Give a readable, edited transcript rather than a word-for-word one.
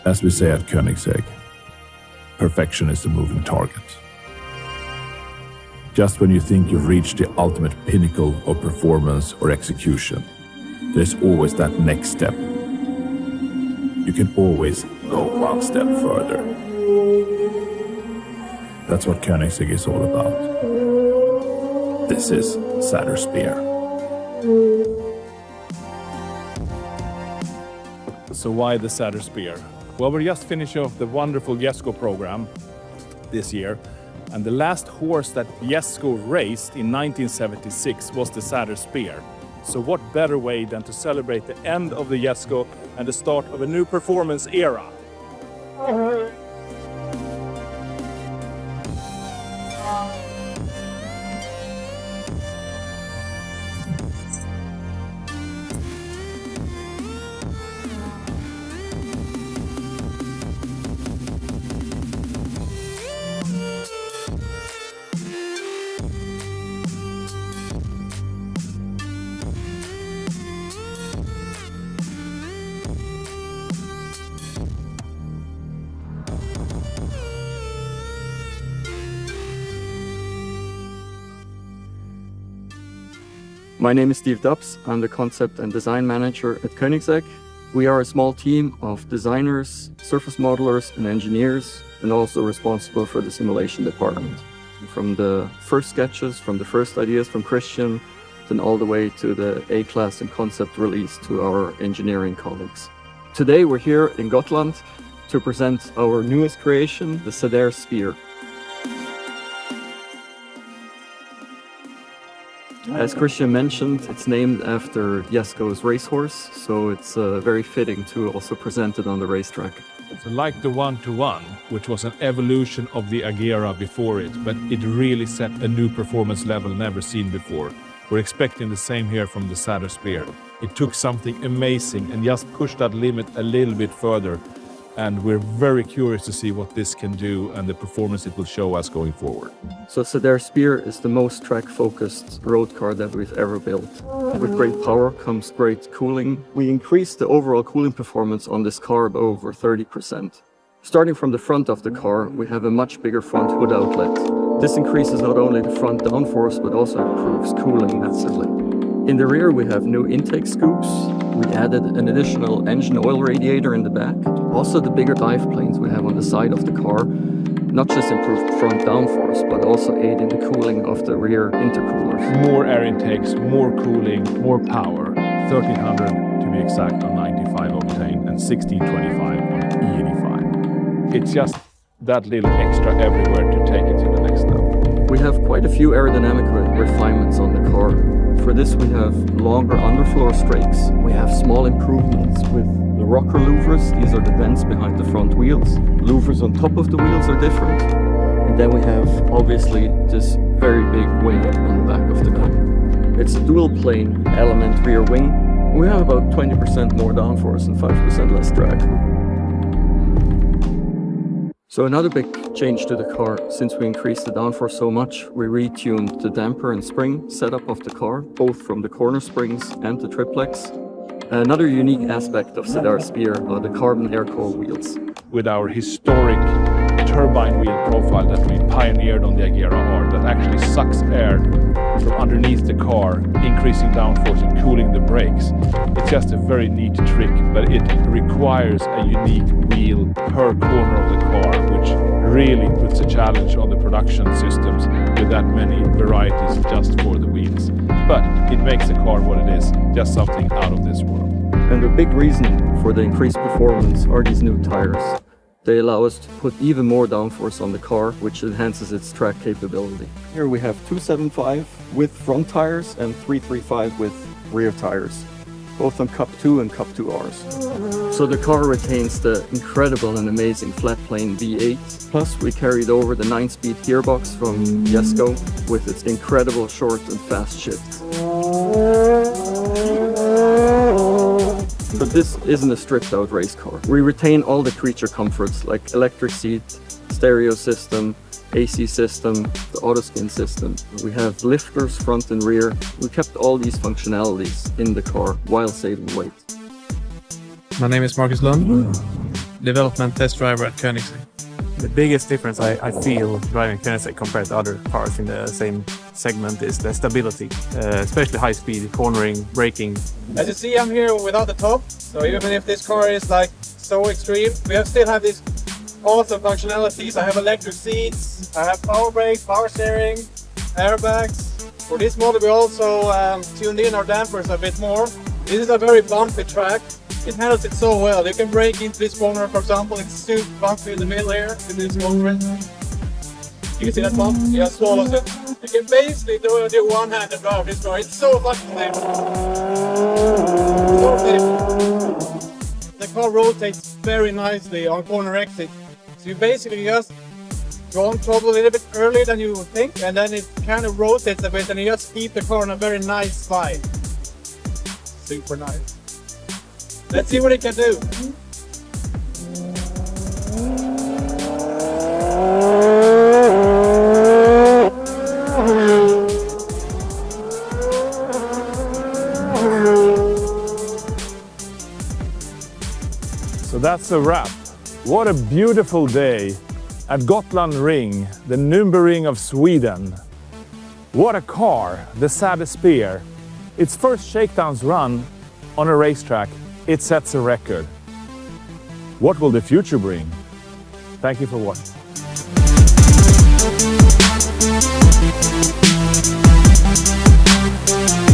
As we say at Koenigsegg, perfection is a moving target. Just when you think you've reached the ultimate pinnacle of performance or execution, there's always that next step. You can always go one step further. That's what Koenigsegg is all about. This is Sadairs Spear. So why the Sadairs Spear? Well, we're just finishing off the wonderful Jesko program this year. And the last horse that Jesko raced in 1976 was the Sadairs Spear. So what better way than to celebrate the end of the Jesko and the start of a new performance era? My name is Steve Dubs. I'm the Concept and Design Manager at Koenigsegg. We are a small team of designers, surface modelers and engineers, and also responsible for the simulation department. From the first sketches, from the first ideas from Christian, then all the way to the A-class and concept release to our engineering colleagues. Today we're here in Gotland to present our newest creation, the Sadairs Spear. As Christian mentioned, it's named after Jesko's racehorse, so it's very fitting to also present it on the racetrack. So like the 1-to-1, which was an evolution of the Agera before it, but it really set a new performance level never seen before. We're expecting the same here from the Sadairs Spear. It took something amazing and just pushed that limit a little bit further. And we're very curious to see what this can do and the performance it will show us going forward. So Sadairs Spear is the most track-focused road car that we've ever built. With great power comes great cooling. We increased the overall cooling performance on this car by over 30%. Starting from the front of the car, we have a much bigger front hood outlet. This increases not only the front downforce, but also improves cooling massively. In the rear, we have new intake scoops. We added an additional engine oil radiator in the back. Also, the bigger dive planes we have on the side of the car not just improved front downforce, but also aid in the cooling of the rear intercoolers. More air intakes, more cooling, more power. 1300 to be exact on 95 octane and 1625 on E85. It's just that little extra everywhere to take it to the next level. We have quite a few aerodynamic refinements on the car. For this we have longer underfloor strakes. We have small improvements with the rocker louvers. These are the vents behind the front wheels. Louvers on top of the wheels are different. And then we have obviously this very big wing on the back of the car. It's a dual plane element rear wing. We have about 20% more downforce and 5% less drag. So another big change to the car, since we increased the downforce so much, we retuned the damper and spring setup of the car, both from the corner springs and the triplex. Another unique aspect of Sadairs Spear are the carbon air core wheels. With our historic turbine wheel profile that we pioneered on the Agera R, that actually sucks air from underneath the car, increasing downforce and cooling the brakes. It's just a very neat trick, but it requires a unique wheel per corner of the car, which really puts a challenge on the production systems with that many varieties just for the wheels. But it makes the car what it is, just something out of this world. And the big reason for the increased performance are these new tires. They allow us to put even more downforce on the car, which enhances its track capability. Here we have 275 with front tires and 335 with rear tires, both on Cup 2 and Cup 2Rs. So the car retains the incredible and amazing flat plane V8. Plus we carried over the 9-speed gearbox from Jesko with its incredible short and fast shift. But this isn't a stripped out race car. We retain all the creature comforts like electric seat, stereo system, AC system, the autoskin system. We have lifters front and rear. We kept all these functionalities in the car while saving weight. My name is Marcus Lund. development test driver at Koenigsegg. The biggest difference I feel driving Koenigsegg compared to other cars in the same segment is the stability, especially high speed, cornering, braking. As you see, I'm here without the top, so even if this car is like so extreme, we still have these awesome functionalities. I have electric seats, I have power brakes, power steering, airbags. For this model we also tuned in our dampers a bit more. This is a very bumpy track. It handles it so well. You can brake into this corner, for example. It's super bumpy in the middle here, in this corner. You can see that bump? It just swallows it. You can basically do one-handed drive this car. It's so fucking safe. So safe. The car rotates very nicely on corner exit. So you basically just go on throttle a little bit earlier than you would think, and then it kind of rotates a bit, and you just keep the car on a very nice slide. Super nice. Let's see what it can do. So that's a wrap. What a beautiful day at Gotland Ring, the Nürburgring of Sweden. What a car, the Sadairs. Its first shakedowns run on a racetrack, it sets a record. What will the future bring? Thank you for watching.